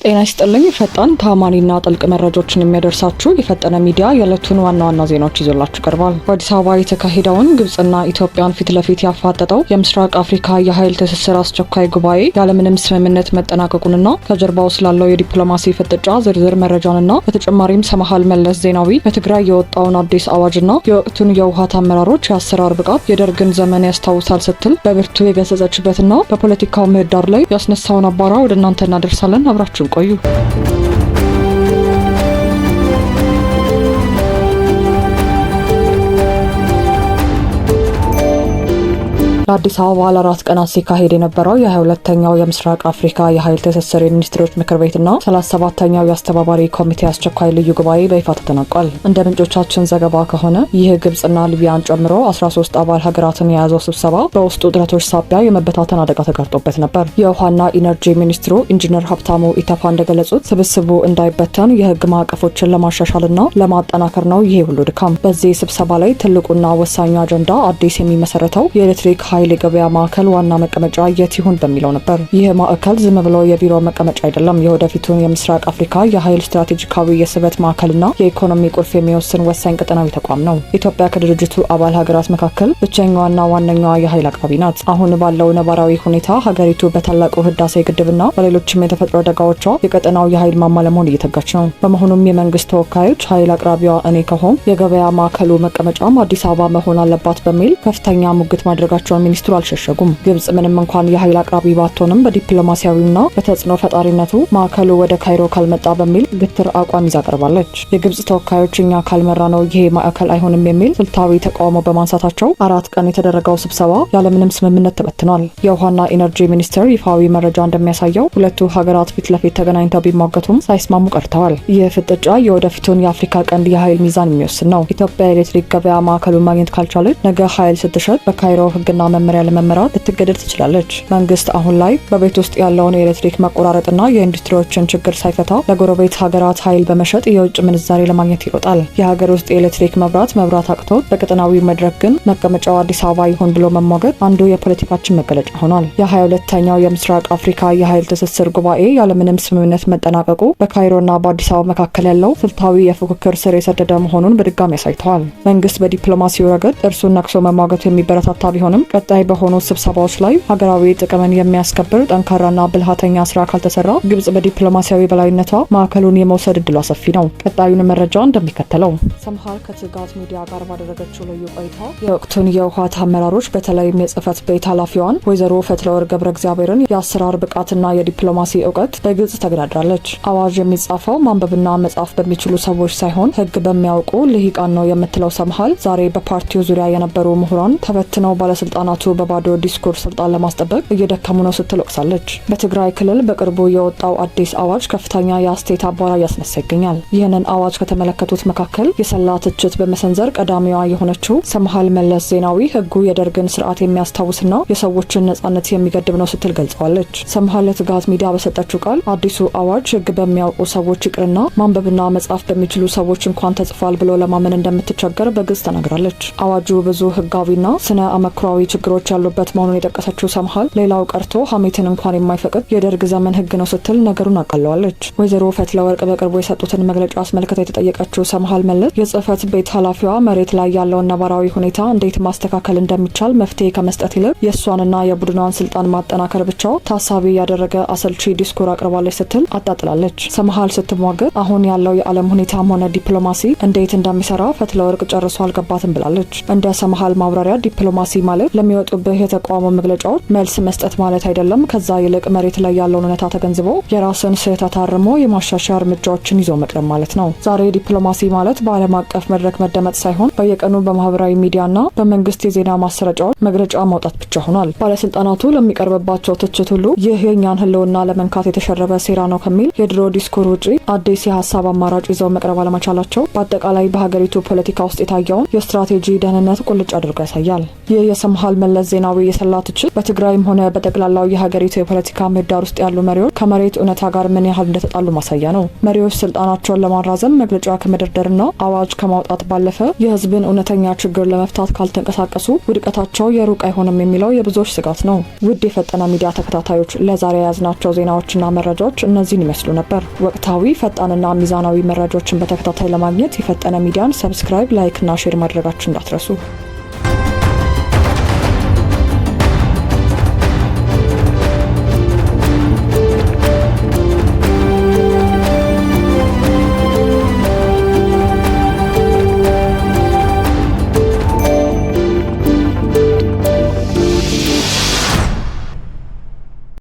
ጤና ይስጥልኝ። ፈጣን ታማኒና ጥልቅ መረጃዎችን የሚያደርሳችሁ የፈጠነ ሚዲያ የዕለቱን ዋና ዋና ዜናዎች ይዞላችሁ ቀርቧል። በአዲስ አበባ የተካሄደውን ግብጽና ኢትዮጵያን ፊት ለፊት ያፋጠጠው የምስራቅ አፍሪካ የኃይል ትስስር አስቸኳይ ጉባኤ ያለምንም ስምምነት መጠናቀቁንና ከጀርባው ስላለው የዲፕሎማሲ ፍጥጫ ዝርዝር መረጃንና በተጨማሪም ሰምሃል መለስ ዜናዊ በትግራይ የወጣውን አዲስ አዋጅና የወቅቱን የህወሓት አመራሮች የአሰራር ብቃት የደርግን ዘመን ያስታውሳል ስትል በብርቱ የገለጸችበትና በፖለቲካው ምህዳር ላይ ያስነሳውን አቧራ ወደ እናንተ እናደርሳለን። አብራችሁን ቆዩ። ለአዲስ አበባ ለአራት ቀናት ሲካሄድ የነበረው የ22ኛው የምስራቅ አፍሪካ የኃይል ትስስር የሚኒስትሮች ምክር ቤትና 37ኛው የአስተባባሪ ኮሚቴ አስቸኳይ ልዩ ጉባኤ በይፋ ተጠናቋል። እንደ ምንጮቻችን ዘገባ ከሆነ ይህ ግብጽና ሊቢያን ጨምሮ 13 አባል ሀገራትን የያዘው ስብሰባ በውስጡ ውጥረቶች ሳቢያ የመበታተን አደጋ ተጋርጦበት ነበር። የውሃና ኢነርጂ ሚኒስትሩ ኢንጂነር ሀብታሙ ኢተፋ እንደገለጹት ስብስቡ እንዳይበተን የህግ ማዕቀፎችን ለማሻሻልና ለማጠናከር ነው ይሄ ሁሉ ድካም። በዚህ ስብሰባ ላይ ትልቁና ወሳኙ አጀንዳ አዲስ የሚመሰረተው የኤሌክትሪክ ኃይል የገበያ ማዕከል ዋና መቀመጫ የት ይሁን በሚለው ነበር። ይህ ማዕከል ዝም ብሎ የቢሮ መቀመጫ አይደለም። የወደፊቱን የምስራቅ አፍሪካ የኃይል ስትራቴጂካዊ የስበት ማዕከልና የኢኮኖሚ ቁልፍ የሚወስን ወሳኝ ቀጠናዊ ተቋም ነው። ኢትዮጵያ ከድርጅቱ አባል ሀገራት መካከል ብቸኛዋና ዋነኛዋ የኃይል አቅራቢ ናት። አሁን ባለው ነባራዊ ሁኔታ ሀገሪቱ በታላቁ ህዳሴ ግድብና በሌሎችም የተፈጥሮ አደጋዎቿ የቀጠናው የኃይል ማማ ለመሆን እየተጋች ነው። በመሆኑም የመንግስት ተወካዮች ኃይል አቅራቢዋ እኔ ከሆን የገበያ ማዕከሉ መቀመጫም አዲስ አበባ መሆን አለባት በሚል ከፍተኛ ሙግት ማድረጋቸውን ሚኒስትሩ አልሸሸጉም። ግብጽ ምንም እንኳን የኃይል አቅራቢ ባትሆንም በዲፕሎማሲያዊና በተጽዕኖ ፈጣሪነቱ ማዕከሉ ወደ ካይሮ ካልመጣ በሚል ግትር አቋም ይዛ ቀርባለች። የግብጽ ተወካዮች እኛ ካልመራ ነው ይሄ ማዕከል አይሆንም የሚል ስልታዊ ተቃውሞ በማንሳታቸው 4 ቀን የተደረገው ስብሰባ ያለምንም ስምምነት ተበትኗል። የውሃና ኢነርጂ ሚኒስቴር ይፋዊ መረጃ እንደሚያሳየው ሁለቱ ሀገራት ፊት ለፊት ተገናኝተው ቢሟገቱም ሳይስማሙ ቀርተዋል። ይህ ፍጥጫ የወደፊቱን የአፍሪካ ቀንድ የኃይል ሚዛን የሚወስን ነው። ኢትዮጵያ የኤሌክትሪክ ገበያ ማዕከሉን ማግኘት ካልቻለች ነገ ኃይል ስትሸጥ በካይሮ ህግና መመሪያ ለመመራት ልትገደድ ትችላለች። መንግስት አሁን ላይ በቤት ውስጥ ያለውን የኤሌክትሪክ መቆራረጥና የኢንዱስትሪዎችን ችግር ሳይፈታ ለጎረቤት ሀገራት ኃይል በመሸጥ የውጭ ምንዛሬ ለማግኘት ይሮጣል። የሀገር ውስጥ የኤሌክትሪክ መብራት አቅቶት በቀጠናዊ መድረክ ግን መቀመጫው አዲስ አበባ ይሁን ብሎ መሟገት አንዱ የፖለቲካችን መገለጫ ሆኗል። የ22ኛው የምስራቅ አፍሪካ የኃይል ትስስር ጉባኤ ያለምንም ስምምነት መጠናቀቁ በካይሮና በአዲስ አበባ መካከል ያለው ስልታዊ የፉክክር ስር የሰደደ መሆኑን በድጋሚ አሳይተዋል። መንግስት በዲፕሎማሲው ረገድ እርሱን ነቅሶ መሟገቱ የሚበረታታ ቢሆንም ቀጣይ በሆኑ ስብሰባዎች ላይ ሀገራዊ ጥቅምን የሚያስከብር ጠንካራና ብልሃተኛ ስራ ካልተሰራ ግብጽ በዲፕሎማሲያዊ በላይነቷ ማዕከሉን የመውሰድ እድሏ ሰፊ ነው። ቀጣዩን መረጃ እንደሚከተለው ሰምሃል ከትጋት ሚዲያ ጋር ባደረገችው ልዩ ቆይታ የወቅቱን የህወሓት አመራሮች በተለይም የጽህፈት ቤት ኃላፊዋን ወይዘሮ ፈትለወርቅ ገብረ እግዚአብሔርን የአሰራር ብቃትና የዲፕሎማሲ እውቀት በግልጽ ተገዳድራለች። አዋጅ የሚጻፈው ማንበብና መጻፍ በሚችሉ ሰዎች ሳይሆን ህግ በሚያውቁ ልሂቃን ነው የምትለው ሰምሃል ዛሬ በፓርቲው ዙሪያ የነበሩ ምሁራን ተበትነው ባለስልጣናቱ በባዶ ዲስኩር ስልጣን ለማስጠበቅ እየደከሙ ነው ስትል ወቅሳለች። በትግራይ ክልል በቅርቡ የወጣው አዲስ አዋጅ ከፍተኛ የአስቴት አቧራ እያስነሳ ይገኛል። ይህንን አዋጅ ከተመለከቱት መካከል የሰላ ትችት በመሰንዘር ቀዳሚዋ የሆነችው ሰምሃል መለስ ዜናዊ ህጉ የደርግን ስርዓት የሚያስታውስና የሰዎችን ነጻነት የሚገድብ ነው ስትል ገልጸዋለች። ሰምሃል ለትጋት ሚዲያ በሰጠችው ቃል አዲሱ አዋጅ ህግ በሚያውቁ ሰዎች ይቅርና ማንበብና መጻፍ በሚችሉ ሰዎች እንኳን ተጽፏል ብሎ ለማመን እንደምትቸገር በግልጽ ተናግራለች። አዋጁ ብዙ ህጋዊና ስነ አመክሯዊ ችግሮች ያሉበት መሆኑን የጠቀሰችው ሰምሃል ሌላው ቀርቶ ሀሜትን እንኳን የማይፈቅድ የደርግ ዘመን ህግ ነው ስትል ነገሩን አቃለዋለች። ወይዘሮ ፈትለወርቅ በቅርቡ የሰጡትን መግለጫ አስመልክታ የተጠየቀችው ሰምሃል መለስ የጽህፈት ቤት ኃላፊዋ መሬት ላይ ያለውን ነባራዊ ሁኔታ እንዴት ማስተካከል እንደሚቻል መፍትሄ ከመስጠት ይልቅ የእሷንና የቡድኗን ስልጣን ማጠናከር ብቻ ታሳቢ ያደረገ አሰልቺ ዲስኩር አቅርባለች ስትል አጣጥላለች። ሰምሃል ስትሟገት አሁን ያለው የዓለም ሁኔታም ሆነ ዲፕሎማሲ እንዴት እንደሚሰራ ፈትለወርቅ ጨርሶ አልገባትም ብላለች። እንደ ሰምሃል ማብራሪያ ዲፕሎማሲ ማለት ለሚወጡብህ የተቃውሞ መግለጫዎች መልስ መስጠት ማለት አይደለም። ከዛ ይልቅ መሬት ላይ ያለውን እውነታ ተገንዝቦ የራስን ስህተት አርሞ የማሻሻያ እርምጃዎችን ይዞ መቅረብ ማለት ነው። ዛሬ ዲፕሎማሲ ማለት በዓለም አቀፍ መድረክ መደመጥ ሳይሆን በየቀኑ በማህበራዊ ሚዲያና በመንግስት የዜና ማሰራጫዎች መግለጫ ማውጣት ብቻ ሆኗል። ባለስልጣናቱ ለሚቀርብባቸው ትችት ሁሉ ይህ የእኛን ህልውና ለመንካት የተሸረበ ሴራ ነው ከሚል የድሮ ዲስኩር ውጪ አዲስ የሀሳብ አማራጭ ይዘው መቅረብ አለመቻላቸው በአጠቃላይ በሀገሪቱ ፖለቲካ ውስጥ የታየውን የስትራቴጂ ደህንነት ቁልጭ አድርጎ ያሳያል። ይህ የሰምሃል መለስ ዜናዊ የሰላ ትችት በትግራይም ሆነ በጠቅላላው የሀገሪቱ የፖለቲካ ምህዳር ውስጥ ያሉ መሪዎች ከመሬት እውነታ ጋር ምን ያህል እንደተጣሉ ማሳያ ነው። መሪዎች ስልጣናቸውን ለማራዘም መግለጫ ከመደርደርና አዋጅ ከማውጣት ባለፈ የህዝብን እውነተኛ ችግር ለመፍታት ካልተንቀሳቀሱ ውድቀታቸው የሩቅ አይሆንም የሚለው የብዙዎች ስጋት ነው። ውድ የፈጠነ ሚዲያ ተከታታዮች ለዛሬ የያዝናቸው ዜናዎችና መረጃዎች እነዚህን ይመስሉ ነበር። ወቅታዊ ፈጣንና ሚዛናዊ መረጃዎችን በተከታታይ ለማግኘት የፈጠነ ሚዲያን ሰብስክራይብ፣ ላይክ እና ሼር ማድረጋችሁ እንዳትረሱ።